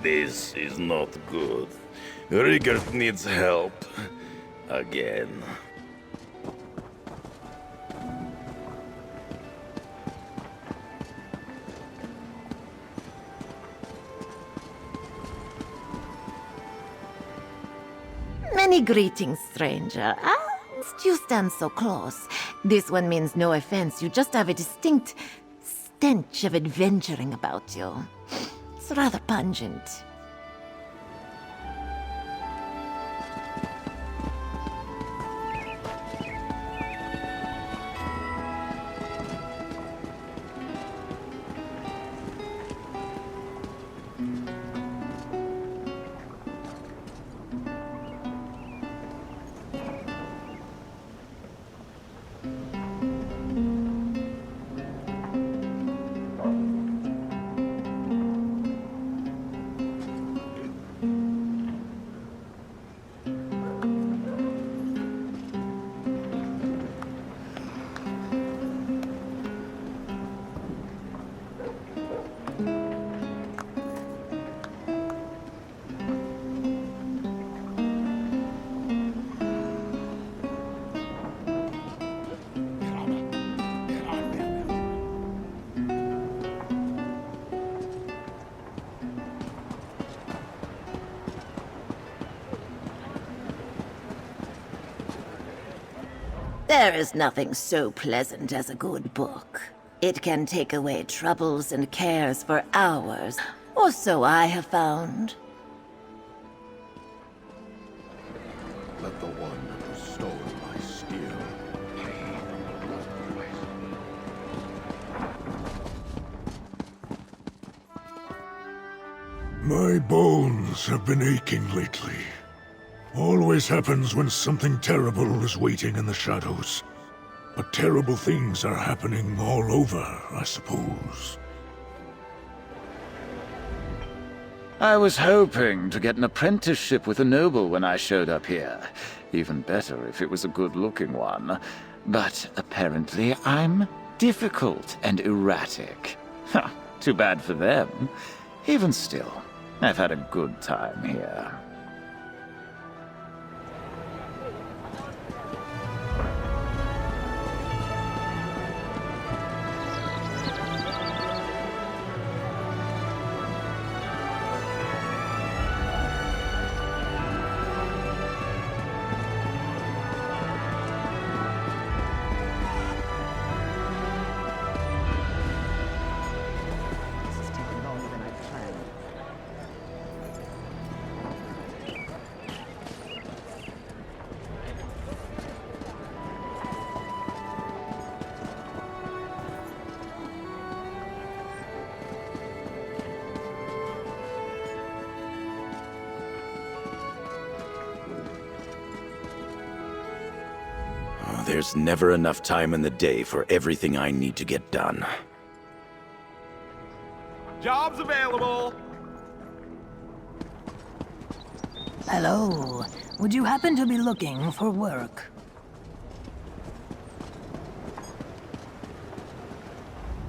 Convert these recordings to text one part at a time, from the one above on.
This is not good. Rigert needs help. Again. Many greetings, stranger. You stand so close. This one means no offense. You just have a distinct stench of adventuring about you. It's rather pungent. There is nothing so pleasant as a good book. It can take away troubles and cares for hours, or so I have found. Let the one who stole my steel pay the blood price. My bones have been aching lately. Always happens when something terrible is waiting in the shadows. But terrible things are happening all over, I suppose. I was hoping to get an apprenticeship with a noble when I showed up here. Even better if it was a good-looking one. But apparently I'm difficult and erratic. Ha! Too bad for them. Even still, I've had a good time here. There's never enough time in the day for everything I need to get done. Jobs available! Hello. Would you happen to be looking for work?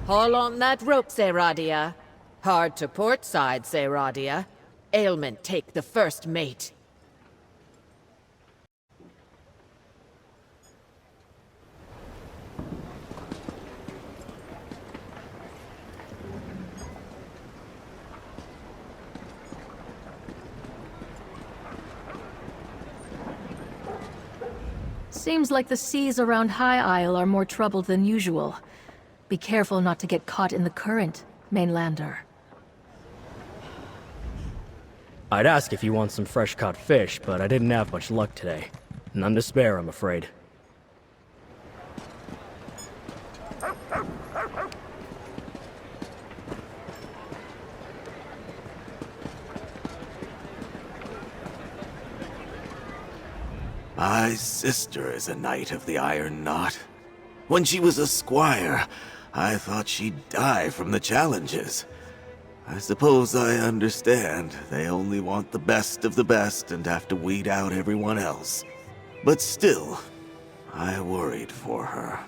Haul on that rope, Seradia. Hard to port side, Seradia. Ailment take the first mate. Seems like the seas around High Isle are more troubled than usual. Be careful not to get caught in the current, mainlander. I'd ask if you want some fresh-caught fish, but I didn't have much luck today. None to spare, I'm afraid. My sister is a knight of the Iron Knot. When she was a squire, I thought she'd die from the challenges. I suppose I understand. They only want the best of the best and have to weed out everyone else. But still, I worried for her.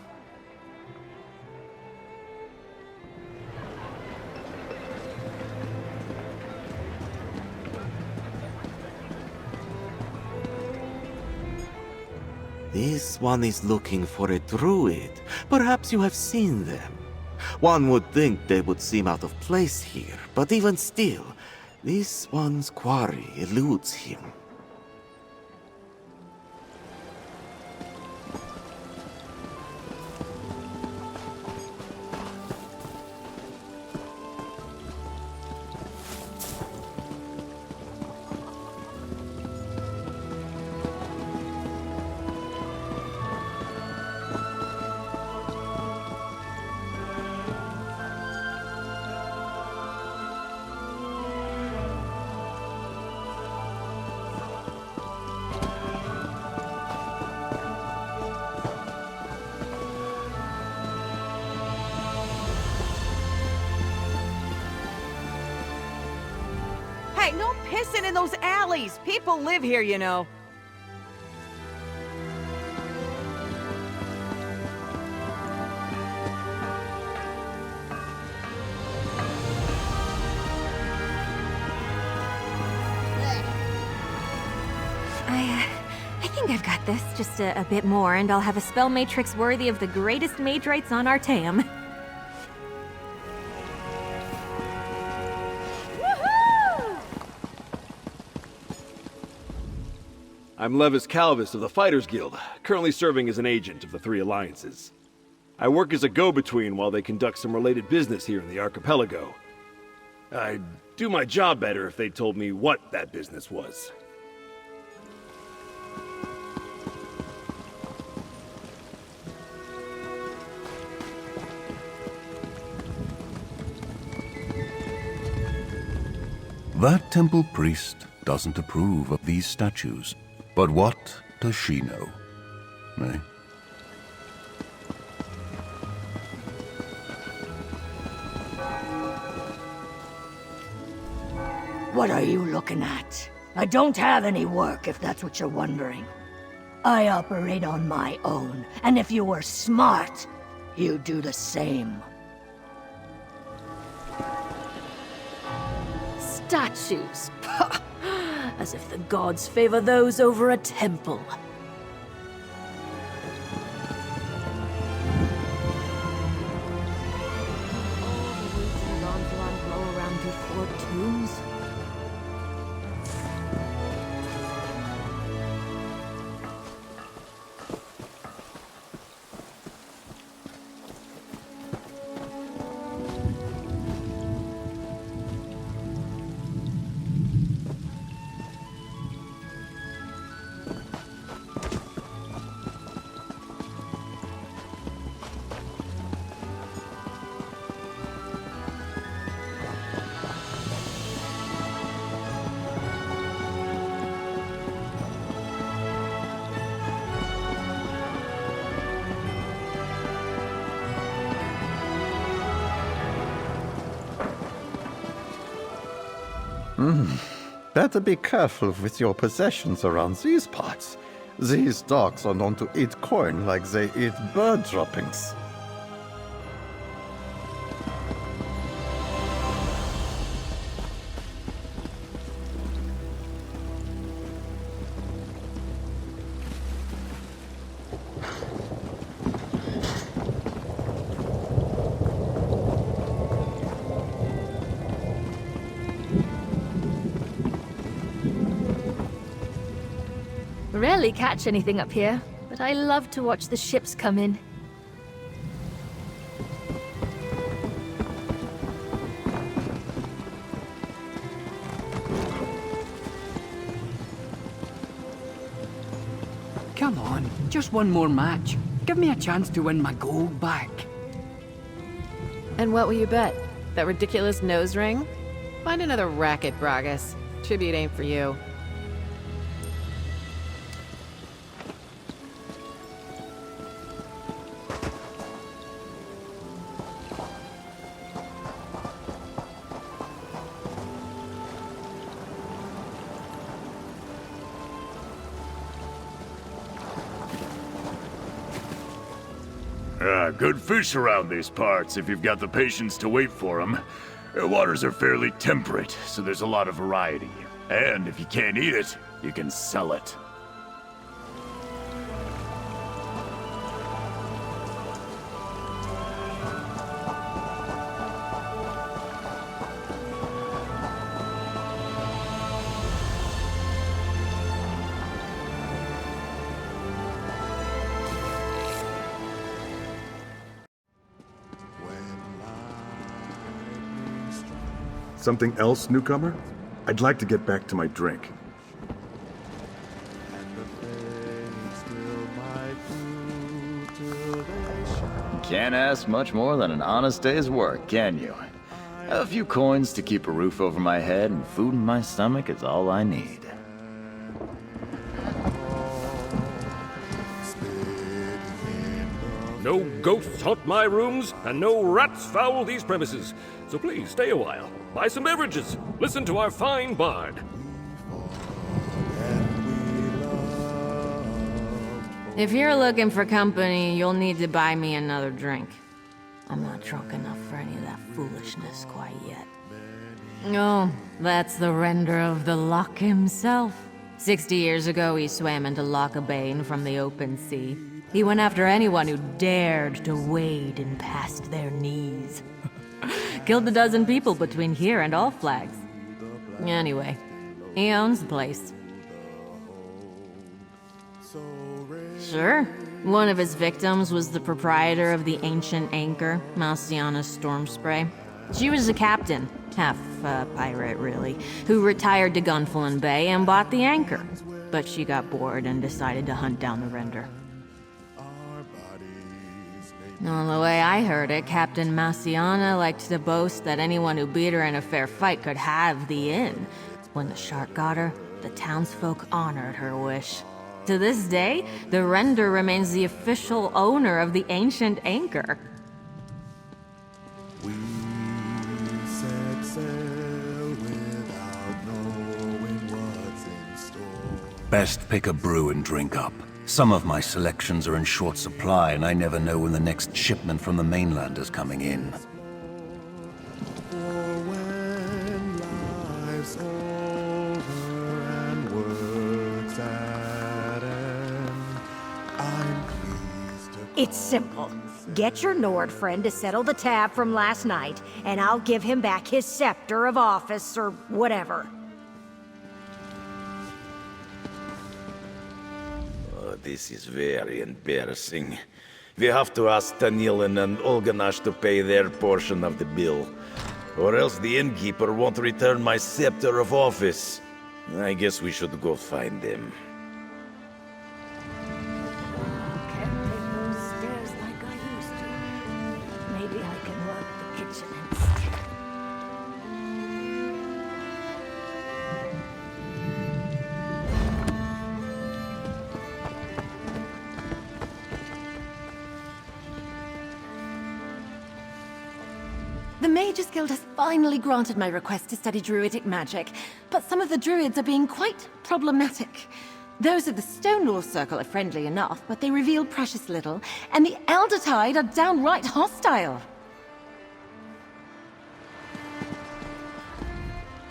This one is looking for a druid. Perhaps you have seen them. One would think they would seem out of place here, but even still, this one's quarry eludes him. Hey, no pissing in those alleys! People live here, you know. I think I've got this. Just a bit more, and I'll have a spell matrix worthy of the greatest mage rights on Artaeum. I'm Levis Calvis of the Fighters Guild, currently serving as an agent of the Three Alliances. I work as a go-between while they conduct some related business here in the archipelago. I'd do my job better if they told me what that business was. That temple priest doesn't approve of these statues. But what does she know? Eh? What are you looking at? I don't have any work, if that's what you're wondering. I operate on my own, and if you were smart, you'd do the same. Statues. As if the gods favor those over a temple. All the way to the Gonfalon Bay around before tombs. Better be careful with your possessions around these parts. These dogs are known to eat corn like they eat bird droppings. Rarely catch anything up here, but I love to watch the ships come in. Come on, just one more match. Give me a chance to win my gold back. And what will you bet? That ridiculous nose ring? Find another racket, Bragas. Tribute ain't for you. Good fish around these parts if you've got the patience to wait for them. The waters are fairly temperate, so there's a lot of variety. And if you can't eat it, you can sell it. Something else, newcomer? I'd like to get back to my drink. Can't ask much more than an honest day's work, can you? A few coins to keep a roof over my head and food in my stomach is all I need. No ghosts haunt my rooms, and no rats foul these premises. So please, stay a while. Buy some beverages. Listen to our fine bard. If you're looking for company, you'll need to buy me another drink. I'm not drunk enough for any of that foolishness quite yet. Oh, that's the render of the Loch himself. 60 years ago, he swam into Loch Bane from the open sea. He went after anyone who dared to wade in past their knees. Killed a dozen people between here and All Flags. Anyway, he owns the place. Sure. One of his victims was the proprietor of the ancient anchor, Malciana's Storm Spray. She was a captain, half pirate really, who retired to Gonfalon Bay and bought the anchor. But she got bored and decided to hunt down the render. Well, the way I heard it, Captain Malciana liked to boast that anyone who beat her in a fair fight could have the inn. When the shark got her, the townsfolk honored her wish. To this day, the render remains the official owner of the ancient anchor. We set sail without knowing what's in store. Best pick a brew and drink up. Some of my selections are in short supply, and I never know when the next shipment from the mainland is coming in. For when life's over and work's at end, I'm pleased to... It's simple. Get your Nord friend to settle the tab from last night, and I'll give him back his scepter of office or whatever. This is very embarrassing. We have to ask Tanilin and Olganash to pay their portion of the bill. Or else the innkeeper won't return my scepter of office. I guess we should go find them. Can't take those stairs like I used to. Maybe I can work the kitchen instead. The Mages Guild has finally granted my request to study druidic magic, but some of the druids are being quite problematic. Those of the Stonewall Circle are friendly enough, but they reveal precious little, and the Elder Tide are downright hostile.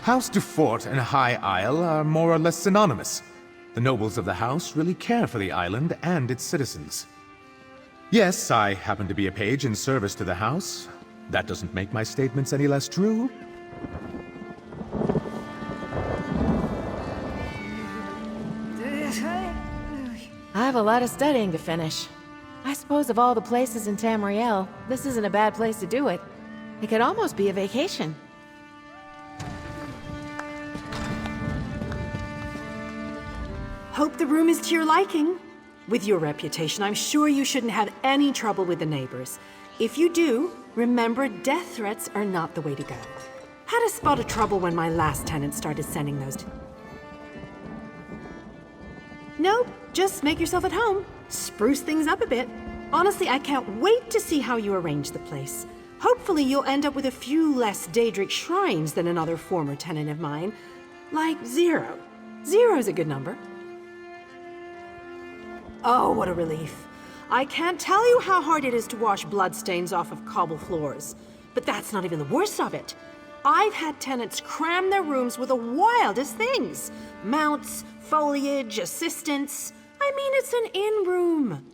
House du Fort and High Isle are more or less synonymous. The nobles of the house really care for the island and its citizens. Yes, I happen to be a page in service to the house. That doesn't make my statements any less true. I have a lot of studying to finish. I suppose of all the places in Tamriel, this isn't a bad place to do it. It could almost be a vacation. Hope the room is to your liking. With your reputation, I'm sure you shouldn't have any trouble with the neighbors. If you do, remember death threats are not the way to go. Had a spot of trouble when my last tenant started sending those to... Nope, just make yourself at home. Spruce things up a bit. Honestly, I can't wait to see how you arrange the place. Hopefully you'll end up with a few less Daedric shrines than another former tenant of mine. Like 0. 0's a good number. Oh, what a relief. I can't tell you how hard it is to wash bloodstains off of cobble floors. But that's not even the worst of it. I've had tenants cram their rooms with the wildest things. Mounts, foliage, assistants. I mean, it's an in-room.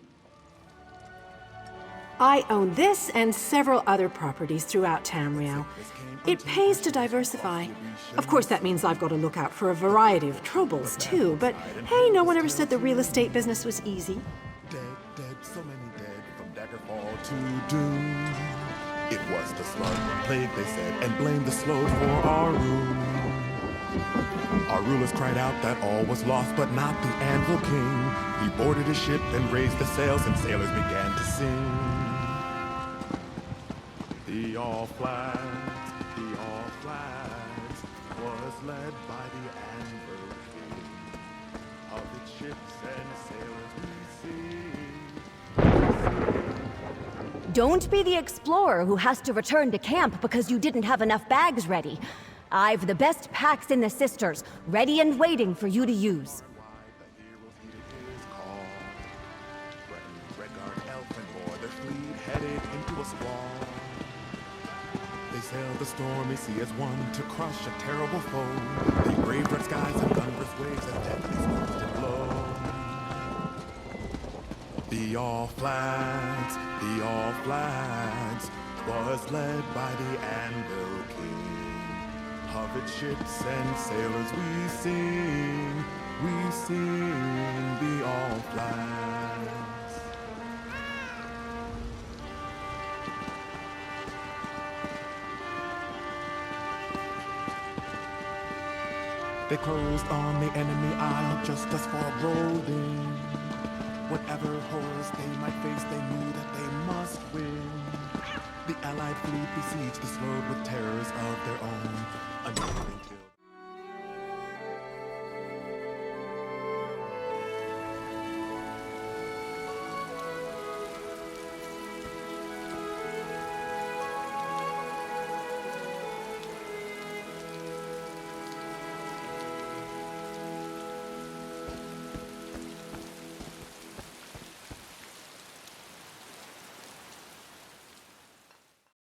I own this and several other properties throughout Tamriel. It pays to diversify. Of course, that means I've got to look out for a variety of troubles, too. But hey, no one ever said the real estate business was easy. Dead, so many dead, from Daggerfall to Doom. It was the slug plague, they said, and blamed the slode for our ruin. Our rulers cried out that all was lost, but not the Anvil King. He boarded his ship and raised the sails, and sailors began to sing. The All Flags, was led by the Anvil King. Of its ships and sailors we sing. Don't be the explorer who has to return to camp because you didn't have enough bags ready. I've the best packs in the Sisters, ready and waiting for you to use. Headed into a squall. They sailed the stormy sea as one to crush a terrible foe. They braved red skies and thunderous waves as deadly storms did blow. The All Flags, was led by the Anvil King. Of its ships and sailors we sing the All Flags. They closed on the enemy isle just as fog rolled in. Whatever horrors they might face, they knew that they must win. The Allied fleet besieged the Slode with terrors of their own.